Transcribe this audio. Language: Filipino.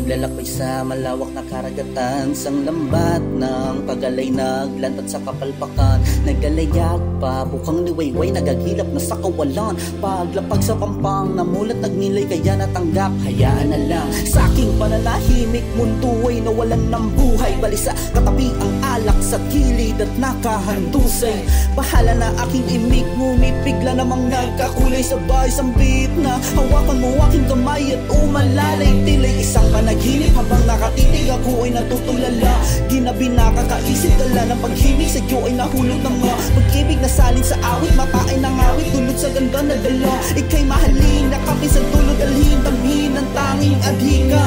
Naglalakbay sa malawak na karagatan, sang lambat ng pagalay naglantad sa kapalpakan. Nagalayag pa, bukang liwayway, nagagilap na sa kawalan. Paglapag sa pampang, namulat nagnilay kaya natanggap. Hayaan na lang, sa aking pananahimik, mundo ay nawalan ng buhay. Balisa, katabi ang alak sa kilid at nakahandusay. Bahala na aking imig, ngunit bigla namang nagkakulay. Sabay sambit na hawakan mo aking kamay at umalalay. Tila'y isang panaginip, habang nakatitig ako ay natutulala. Ginabi nakakaisip, dala ng paghimig sa iyo ay nahulog ng mga pag-ibig na salin sa awit. Mata ay nangawit, tulad sa ganda na dala. Ika'y mahalin, nakapin sa tulog, alhin, damhin ng tanging adhika.